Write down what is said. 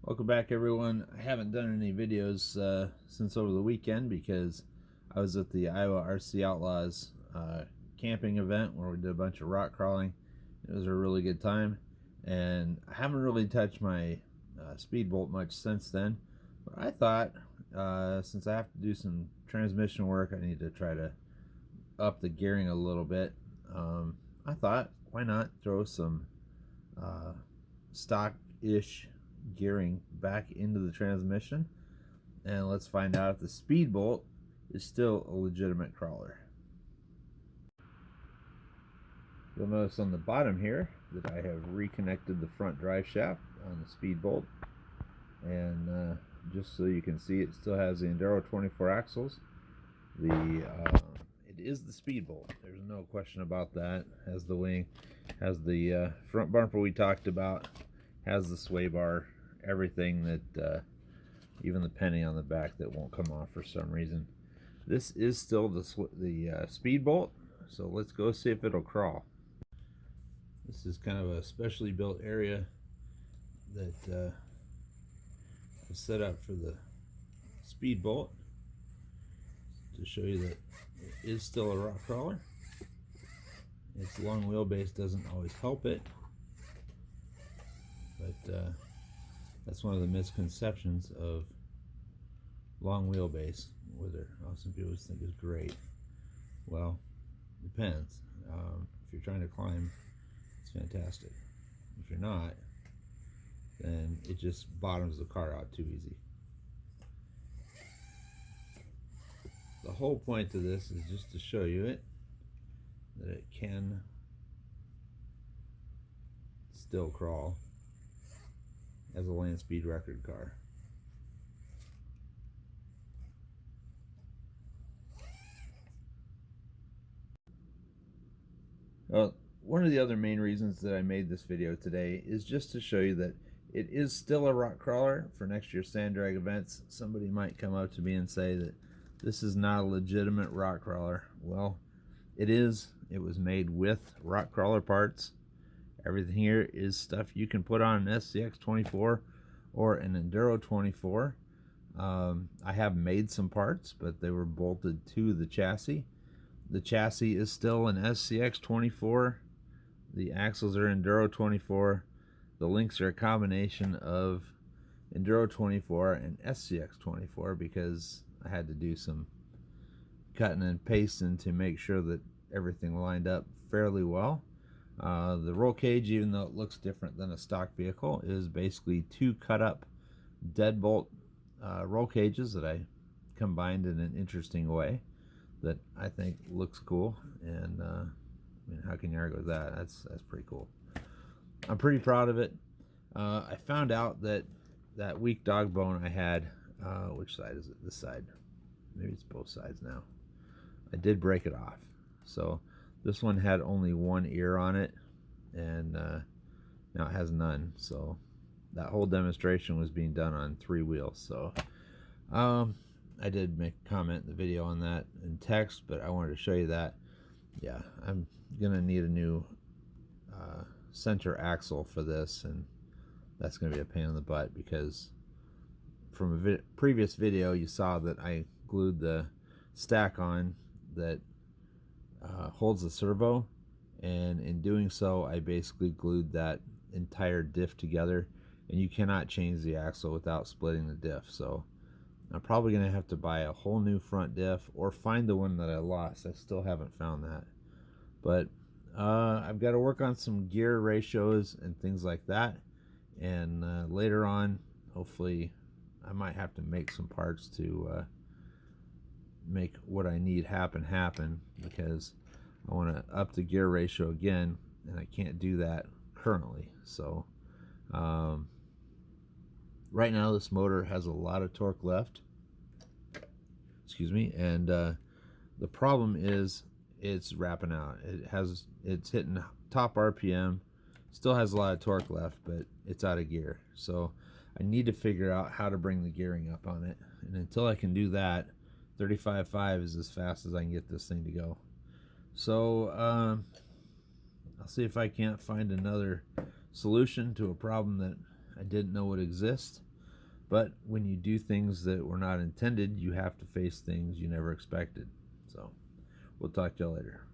Welcome back, everyone. I haven't done any videos since over the weekend because I was at the Iowa RC Outlaws camping event where we did a bunch of rock crawling. It was a really good time, and I haven't really touched my Speedbolt much since then. But I thought since I have to do some transmission work, I need to try to up the gearing a little bit. I thought, why not throw some stock-ish gearing back into the transmission, and let's find out if the Speedbolt is still a legitimate crawler. You'll notice on the bottom here that I have reconnected the front drive shaft on the Speedbolt, and just so you can see, it still has the Enduro 24 axles. It is the Speedbolt. There's no question about that. Has the wing, has the front bumper we talked about, has the sway bar, everything that even the penny on the back that won't come off for some reason. This is still the Speedbolt, so let's go see if it'll crawl. This is kind of a specially built area that is set up for the Speedbolt to show you that it is still a rock crawler. Its long wheelbase doesn't always help it, but that's one of the misconceptions of long wheelbase, whether some people just think is great. Well, depends. If you're trying to climb, it's fantastic. If you're not, then it just bottoms the car out too easy. The whole point to this is just to show you that it can still crawl as a land speed record car. Well, one of the other main reasons that I made this video today is just to show you that it is still a rock crawler for next year's sand drag events. Somebody might come up to me and say that this is not a legitimate rock crawler. Well, it is. It was made with rock crawler parts. Everything here is stuff you can put on an SCX24 or an Enduro 24. I have made some parts, but they were bolted to the chassis. The chassis is still an SCX24. The axles are Enduro 24. The links are a combination of Enduro 24 and SCX 24 because I had to do some cutting and pasting to make sure that everything lined up fairly well. The roll cage, even though it looks different than a stock vehicle, is basically two cut up deadbolt roll cages that I combined in an interesting way that I think looks cool. And I mean, how can you argue with that? That's pretty cool. I'm pretty proud of it. I found out that that weak dog bone I had, which side is it? This side. Maybe it's both sides now. I did break it off. So this one had only one ear on it, and now it has none. So that whole demonstration was being done on 3 wheels. So I did make a comment in the video on that in text, but I wanted to show you that. Yeah, I'm gonna need a new center axle for this, and that's gonna be a pain in the butt because from a previous video you saw that I glued the stack on that holds the servo, and in doing so I basically glued that entire diff together, and you cannot change the axle without splitting the diff. So I'm probably gonna have to buy a whole new front diff or find the one that I lost. I still haven't found that, but I've got to work on some gear ratios and things like that, and later on hopefully I might have to make some parts to make what I need happen, because I want to up the gear ratio again, and I can't do that currently. So right now this motor has a lot of torque left, excuse me, and the problem is it's wrapping out. It's hitting top RPM, still has a lot of torque left, but it's out of gear. So I need to figure out how to bring the gearing up on it, and until I can do that, 35.5 is as fast as I can get this thing to go. So I'll see if I can't find another solution to a problem that I didn't know would exist, But when you do things that were not intended, you have to face things you never expected. So we'll talk to y'all later.